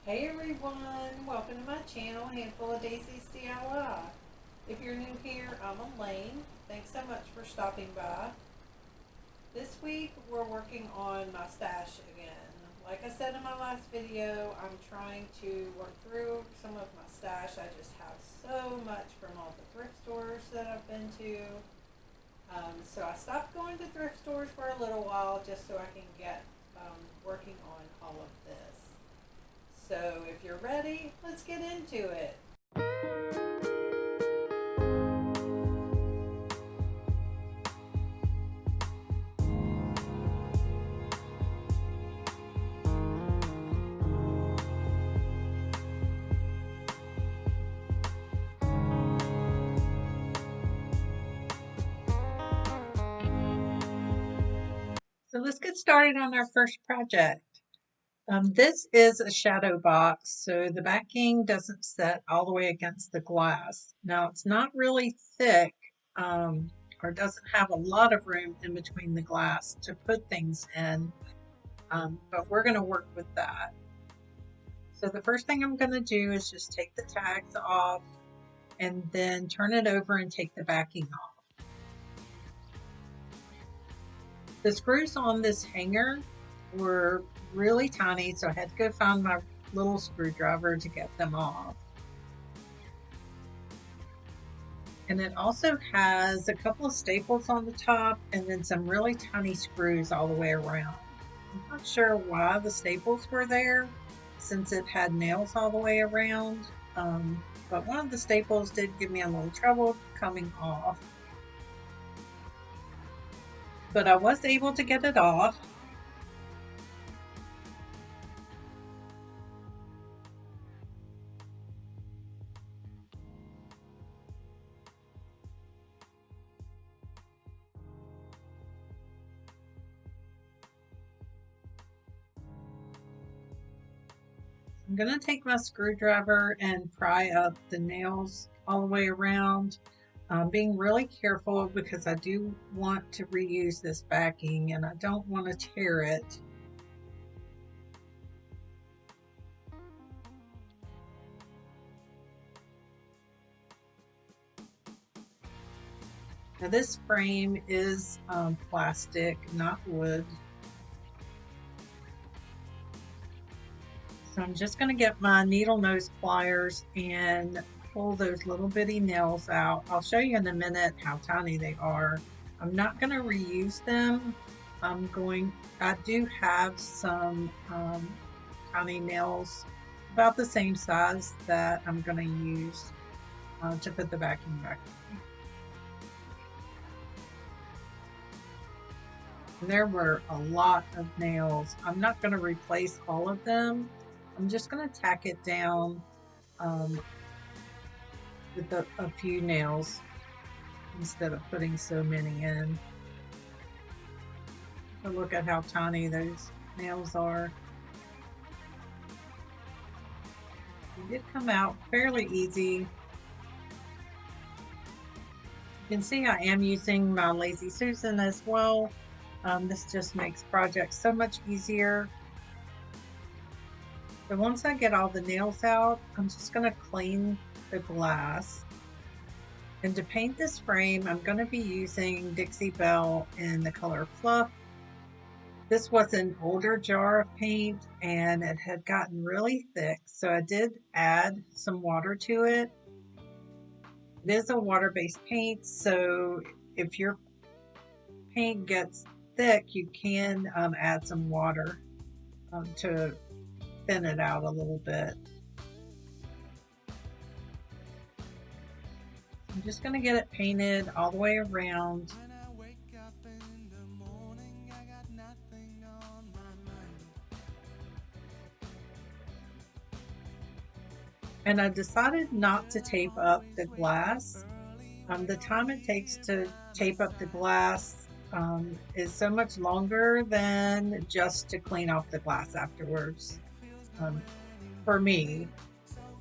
Hey everyone, welcome to my channel, Handful of Daisy's DIY. If you're new here, I'm Elaine. Thanks so much for stopping by. This week we're working on my stash again. Like I said in my last video, I'm trying to work through some of my stash. I just have so much from all the thrift stores that I've been to. So I stopped going to thrift stores for a little while just so I can get working on all of this. So if you're ready, let's get into it. So let's get started on our first project. This is a shadow box, so the backing doesn't set all the way against the glass. Now it's not really thick or doesn't have a lot of room in between the glass to put things in, but we're going to work with that. So the first thing I'm going to do is just take the tags off and then turn it over and take the backing off. The screws on this hanger were really tiny, so I had to go find my little screwdriver to get them off. And it also has a couple of staples on the top and then some really tiny screws all the way around. I'm not sure why the staples were there since it had nails all the way around, but one of the staples did give me a little trouble coming off. But I was able to get it off. I'm going to take my screwdriver and pry up the nails all the way around, being really careful because I do want to reuse this backing and I don't want to tear it. Now this frame is plastic, not wood. So I'm just going to get my needle nose pliers and pull those little bitty nails out. I'll show you in a minute how tiny they are. I'm not going to reuse them. I do have some tiny nails about the same size that I'm going to use to put the backing back on. There were a lot of nails. I'm not going to replace all of them. I'm just going to tack it down with a few nails instead of putting so many in. So look at how tiny those nails are. They did come out fairly easy. You can see I am using my Lazy Susan as well. This just makes projects so much easier. So once I get all the nails out, I'm just going to clean the glass. And to paint this frame, I'm going to be using Dixie Belle in the color Fluff. This was an older jar of paint and it had gotten really thick, so I did add some water to it. It is a water-based paint, so if your paint gets thick, you can add some water to thin it out a little bit. I'm just going to get it painted all the way around. And I decided not to tape up the glass. The time it takes to tape up the glass is so much longer than just to clean off the glass afterwards. For me,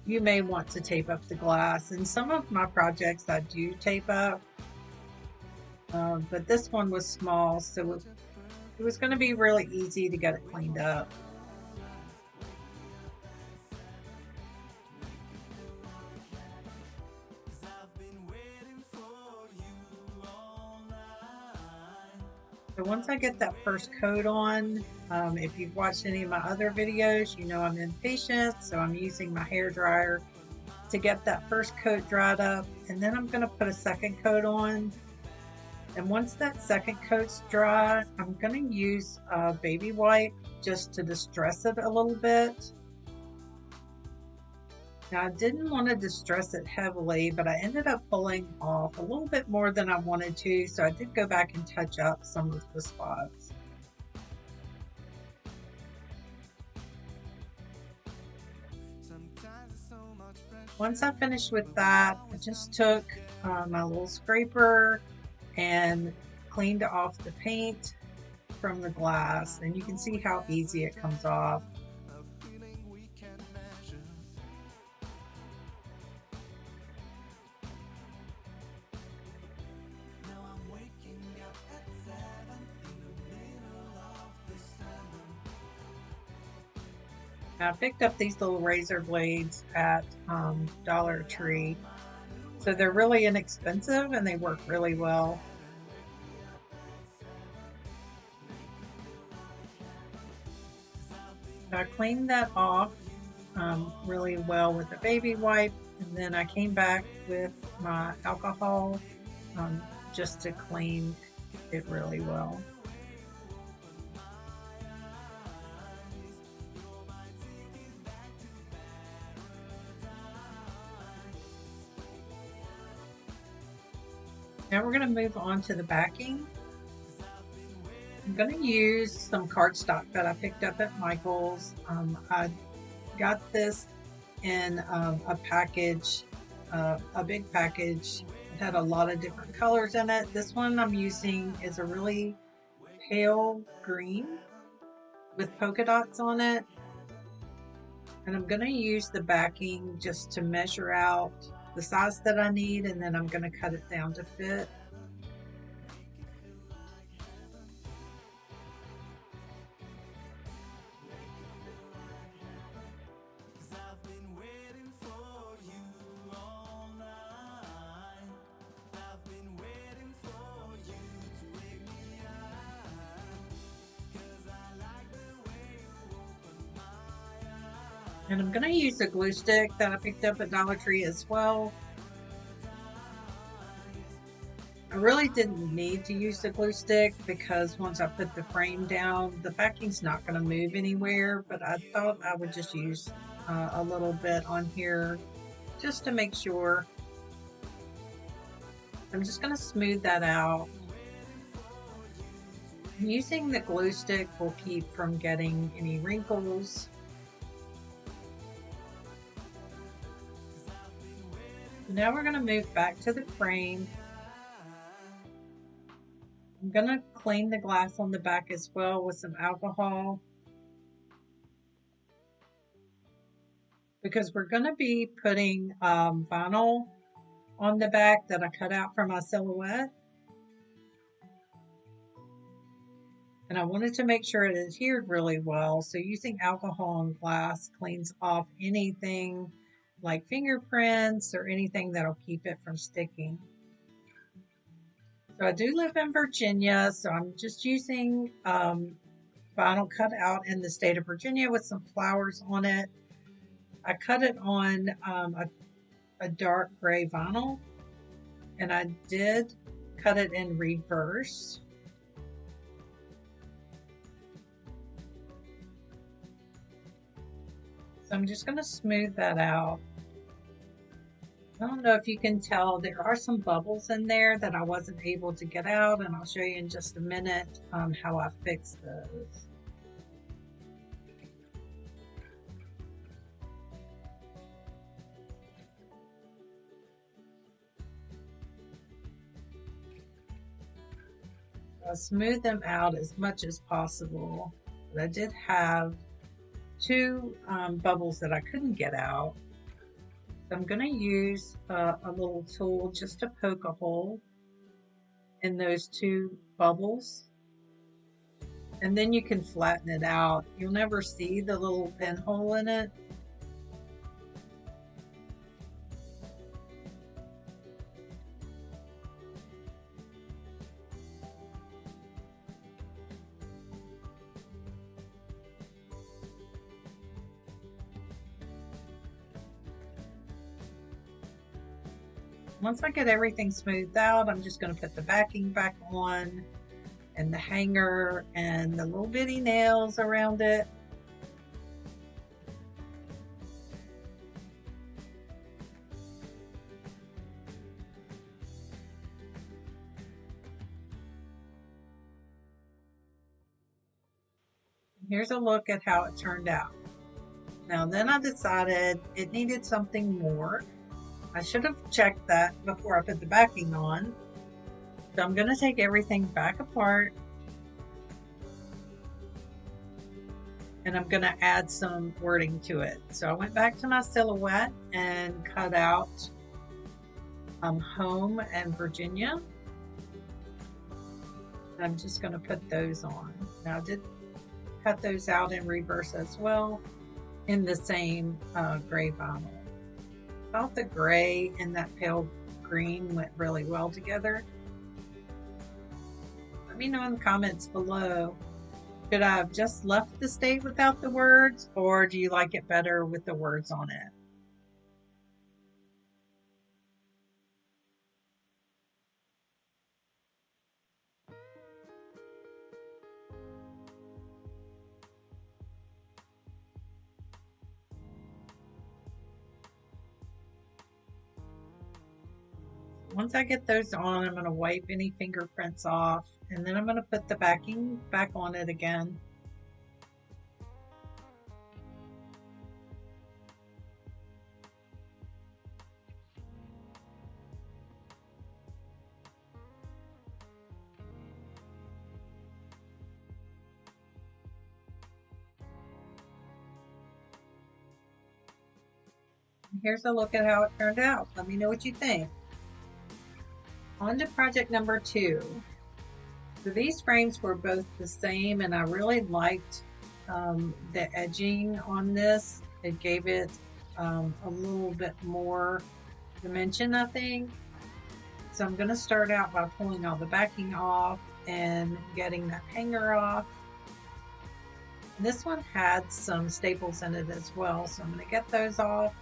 you may want to tape up the glass. In some of my projects I do tape up, but this one was small, so it was going to be really easy to get it cleaned up. So once I get that first coat on, if you've watched any of my other videos, you know I'm impatient, so I'm using my hair dryer to get that first coat dried up, and then I'm going to put a second coat on. And once that second coat's dry, I'm going to use a baby wipe just to distress it a little bit. Now I didn't want to distress it heavily, but I ended up pulling off a little bit more than I wanted to, so I did go back and touch up some of the spots. Once I finished with that, I just took my little scraper and cleaned off the paint from the glass, and you can see how easy it comes off. Now, I picked up these little razor blades at Dollar Tree, so they're really inexpensive and they work really well. I cleaned that off really well with a baby wipe, and then I came back with my alcohol just to clean it really well. Now we're going to move on to the backing. I'm going to use some cardstock that I picked up at Michael's. I got this in a package, a big package. It had a lot of different colors in it. This one I'm using is a really pale green with polka dots on it. And I'm going to use the backing just to measure out the size that I need, and then I'm going to cut it down to fit. And I'm going to use a glue stick that I picked up at Dollar Tree as well. I really didn't need to use the glue stick because once I put the frame down, the backing's not going to move anywhere, but I thought I would just use a little bit on here just to make sure. I'm just going to smooth that out. Using the glue stick will keep from getting any wrinkles. Now we're going to move back to the frame. I'm going to clean the glass on the back as well with some alcohol, because we're going to be putting vinyl on the back that I cut out for my silhouette. And I wanted to make sure it adhered really well. So using alcohol on glass cleans off anything like fingerprints or anything that'll keep it from sticking. So I do live in Virginia, so I'm just using vinyl cut out in the state of Virginia with some flowers on it. I cut it on a dark gray vinyl, and I did cut it in reverse. So I'm just going to smooth that out. I don't know if you can tell, there are some bubbles in there that I wasn't able to get out, and I'll show you in just a minute how I fixed those. I'll smooth them out as much as possible, but I did have two bubbles that I couldn't get out. I'm going to use a little tool just to poke a hole in those two bubbles, and then you can flatten it out. You'll never see the little pinhole in it. Once I get everything smoothed out, I'm just going to put the backing back on and the hanger and the little bitty nails around it. Here's a look at how it turned out. Now then I decided it needed something more. I should have checked that before I put the backing on. So I'm going to take everything back apart and I'm going to add some wording to it. So I went back to my silhouette and cut out home and Virginia. I'm just going to put those on. Now I did cut those out in reverse as well in the same gray vinyl. I thought the gray and that pale green went really well together. Let me know in the comments below. Should I have just left the state without the words, or do you like it better with the words on it? Once I get those on, I'm going to wipe any fingerprints off, and then I'm going to put the backing back on it again. Here's a look at how it turned out. Let me know what you think. On to project number 2. So these frames were both the same, and I really liked the edging on this. It gave it a little bit more dimension, I think. So I'm going to start out by pulling all the backing off and getting that hanger off. This one had some staples in it as well, so I'm going to get those off.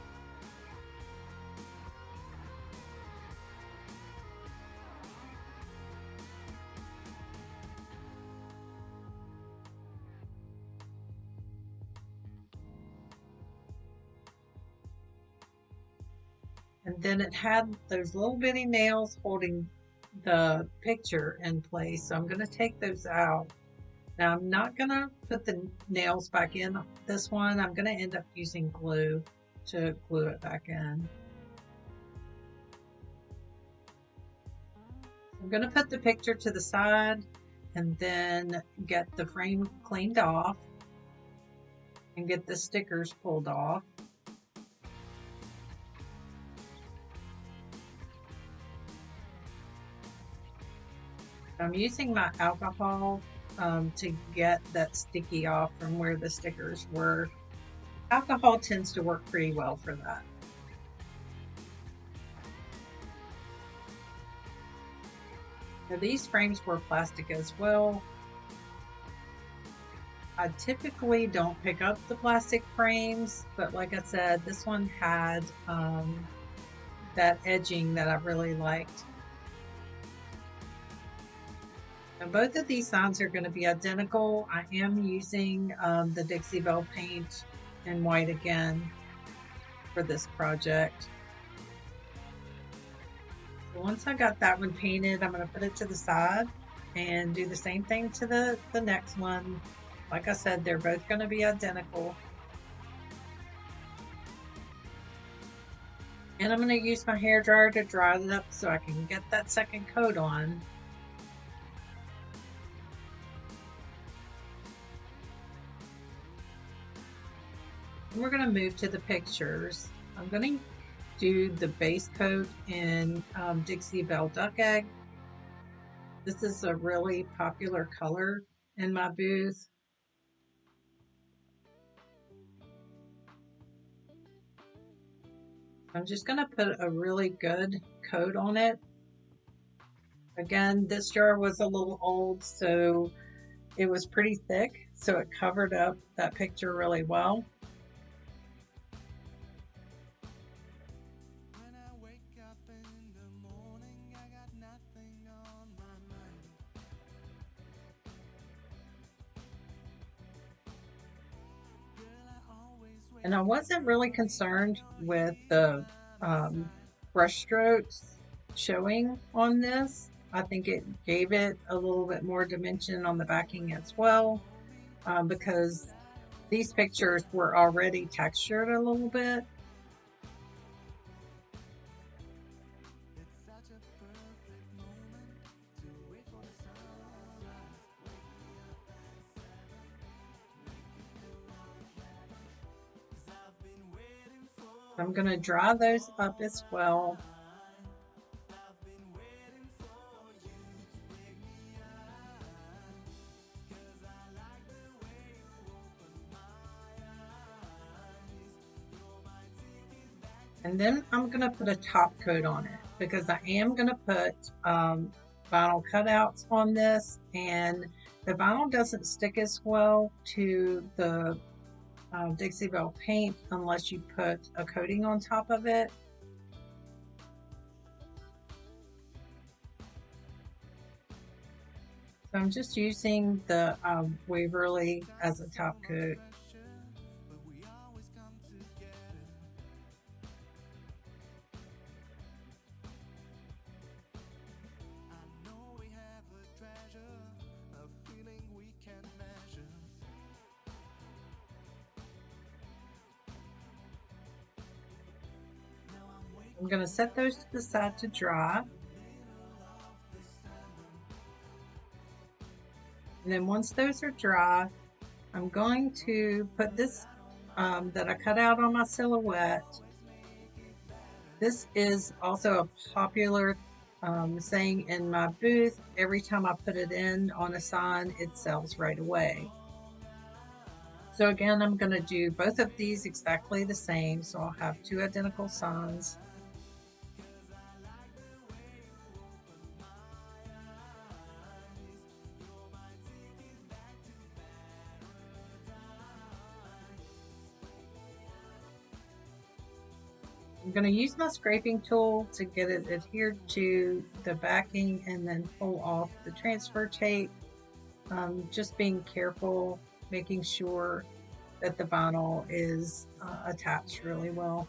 And then it had those little bitty nails holding the picture in place. So I'm going to take those out. Now I'm not going to put the nails back in this one. I'm going to end up using glue to glue it back in. I'm going to put the picture to the side and then get the frame cleaned off and get the stickers pulled off. I'm using my alcohol to get that sticky off from where the stickers were. Alcohol tends to work pretty well for that. Now these frames were plastic as well. I typically don't pick up the plastic frames, but like I said, this one had that edging that I really liked. Now both of these signs are going to be identical. I am using the Dixie Belle paint in white again for this project. So once I got that one painted, I'm going to put it to the side and do the same thing to the next one. Like I said, they're both going to be identical. And I'm going to use my hairdryer to dry it up so I can get that second coat on. And we're going to move to the pictures. I'm going to do the base coat in Dixie Belle Duck Egg. This is a really popular color in my booth. I'm just going to put a really good coat on it. Again, this jar was a little old, so it was pretty thick, so it covered up that picture really well. And I wasn't really concerned with the brush strokes showing on this. I think it gave it a little bit more dimension on the backing as well, because these pictures were already textured a little bit. I'm going to dry those up as well. And then I'm going to put a top coat on it because I am going to put vinyl cutouts on this, and the vinyl doesn't stick as well to the Dixie Belle paint unless you put a coating on top of it. So I'm just using the Waverly as a top coat. I'm going to set those to the side to dry. And then once those are dry, I'm going to put this that I cut out on my silhouette. This is also a popular saying in my booth. Every time I put it in on a sign, it sells right away. So again, I'm going to do both of these exactly the same. So I'll have two identical signs. I'm going to use my scraping tool to get it adhered to the backing and then pull off the transfer tape. Just being careful, making sure that the vinyl is attached really well.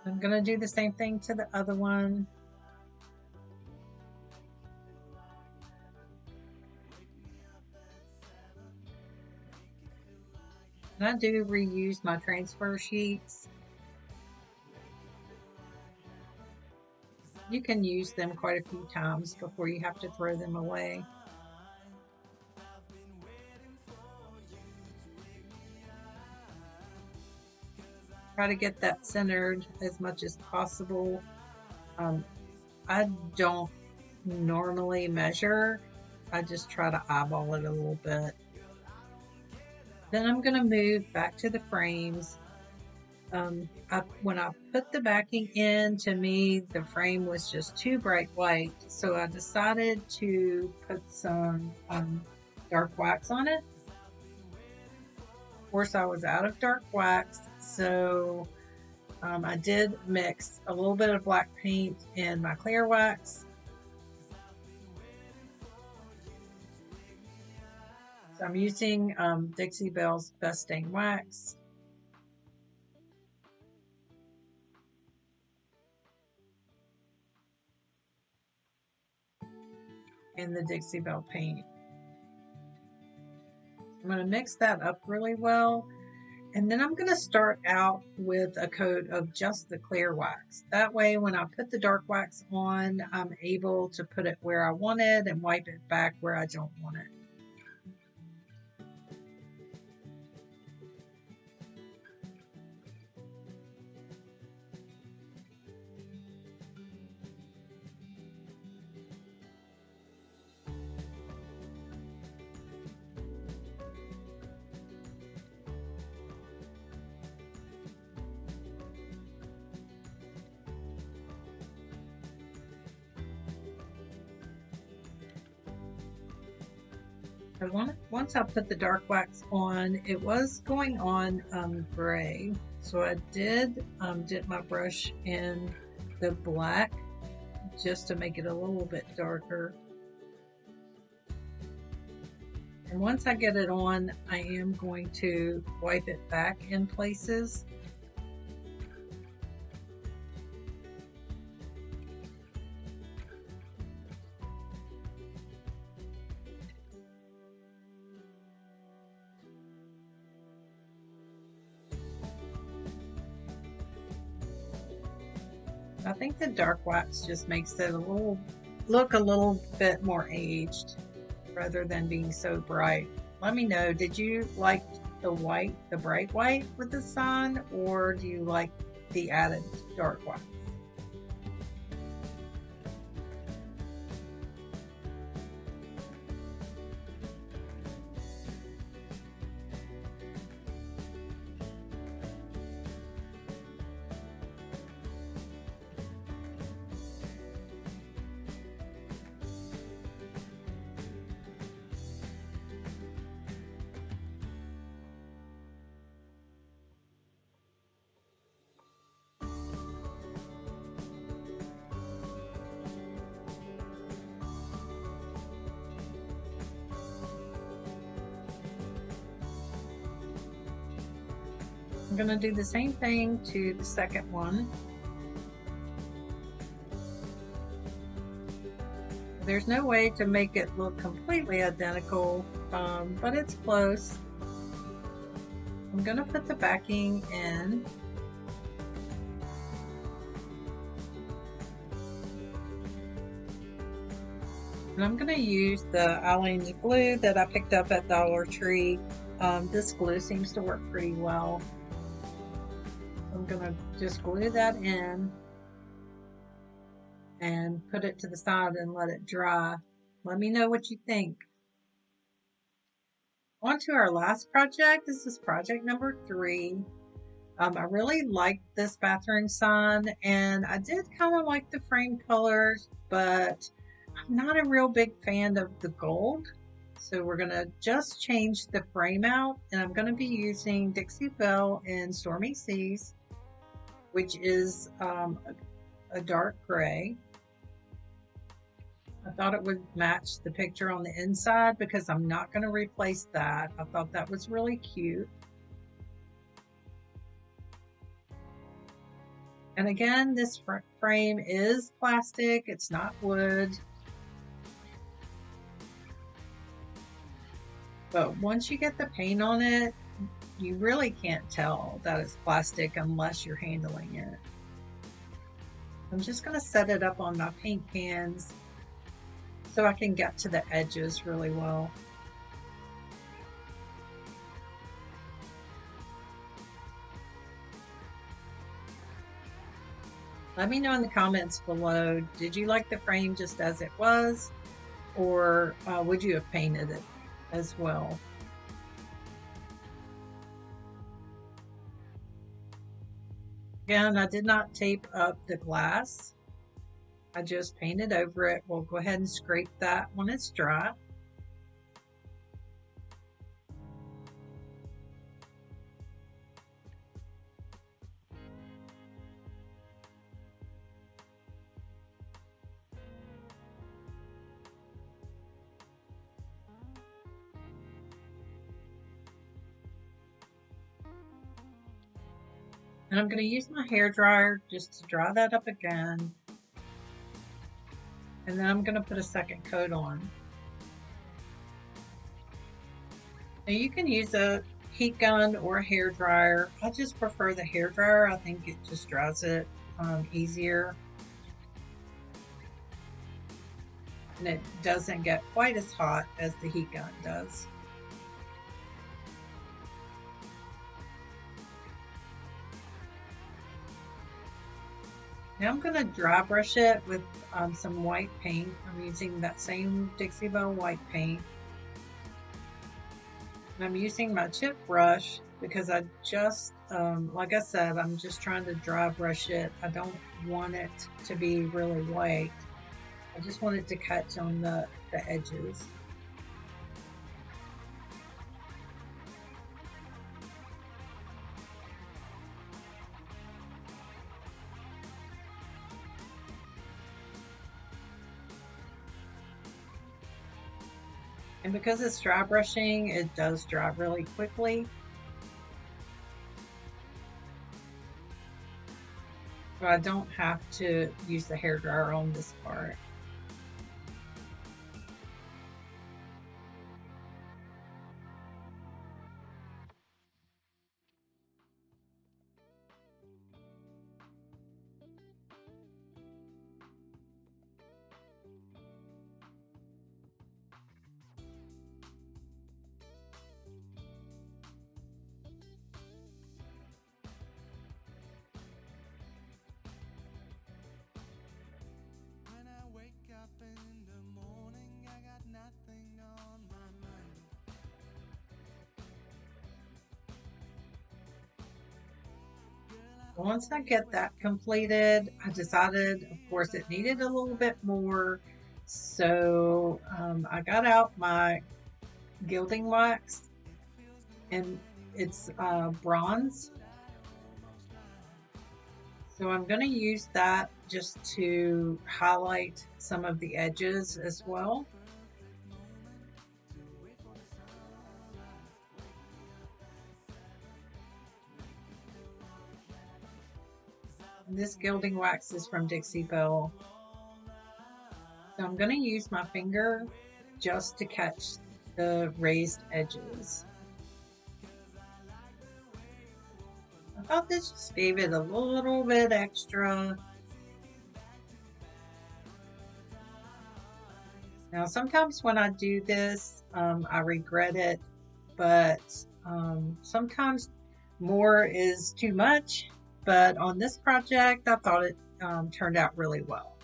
I'm going to do the same thing to the other one. And I do reuse my transfer sheets. You can use them quite a few times before you have to throw them away. Try to get that centered as much as possible. I don't normally measure. I just try to eyeball it a little bit. Then I'm going to move back to the frames. When I put the backing in, to me, the frame was just too bright white. So I decided to put some dark wax on it. Of course, I was out of dark wax, so I did mix a little bit of black paint in my clear wax. So I'm using Dixie Belle's Best Stain Wax. And the Dixie Belle paint. I'm going to mix that up really well. And then I'm going to start out with a coat of just the clear wax. That way, when I put the dark wax on, I'm able to put it where I want it and wipe it back where I don't want it. Once I put the dark wax on, it was going on gray. So I did dip my brush in the black just to make it a little bit darker. And once I get it on, I am going to wipe it back in places. I think the dark wax just makes it look a little bit more aged rather than being so bright. Let me know, did you like the white, the bright white with the sun, or do you like the added dark wax? I'm going to do the same thing to the second one. There's no way to make it look completely identical, but it's close. I'm going to put the backing in. And I'm going to use the Aleene's glue that I picked up at Dollar Tree. This glue seems to work pretty well. I'm going to just glue that in and put it to the side and let it dry. Let me know what you think. On to our last project. This is project number 3. I really liked this bathroom sign, and I did kind of like the frame colors, but I'm not a real big fan of the gold. So we're going to just change the frame out, and I'm going to be using Dixie Belle in Stormy Seas, which is a dark gray. I thought it would match the picture on the inside because I'm not going to replace that. I thought that was really cute. And again, this frame is plastic, it's not wood. But once you get the paint on it, you really can't tell that it's plastic unless you're handling it. I'm just going to set it up on my paint cans so I can get to the edges really well. Let me know in the comments below, did you like the frame just as it was, or would you have painted it as well? Again, I did not tape up the glass. I just painted over it. We'll go ahead and scrape that when it's dry. And I'm going to use my hair dryer just to dry that up again. And then I'm going to put a second coat on. Now you can use a heat gun or a hair dryer. I just prefer the hair dryer. I think it just dries it easier. And it doesn't get quite as hot as the heat gun does. Now I'm going to dry brush it with some white paint. I'm using that same Dixie Belle white paint. And I'm using my chip brush because I just, like I said, I'm just trying to dry brush it. I don't want it to be really white. I just want it to catch on the edges. And because it's dry brushing, it does dry really quickly. So I don't have to use the hairdryer on this part. Once I get that completed, I decided, of course, it needed a little bit more. So I got out my gilding wax, and it's bronze. So I'm going to use that just to highlight some of the edges as well. And this gilding wax is from Dixie Belle. So I'm going to use my finger just to catch the raised edges. I thought this just gave it a little bit extra. Now, sometimes when I do this, I regret it, but sometimes more is too much. But on this project, I thought it turned out really well.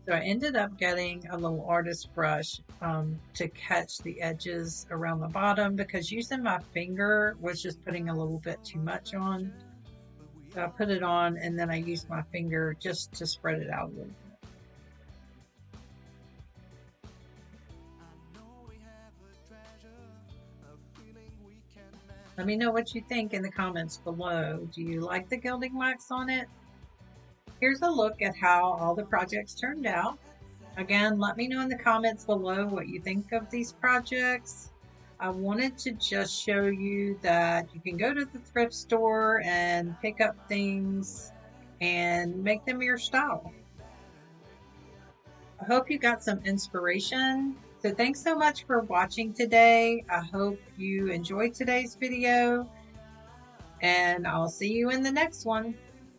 So I ended up getting a little artist brush to catch the edges around the bottom, because using my finger was just putting a little bit too much on. So I put it on, and then I used my finger just to spread it out a little bit. Let me know what you think in the comments below. Do you like the gilding wax on it? Here's a look at how all the projects turned out. Again, let me know in the comments below what you think of these projects. I wanted to just show you that you can go to the thrift store and pick up things and make them your style. I hope you got some inspiration. So thanks so much for watching today. I hope you enjoyed today's video, and I'll see you in the next one.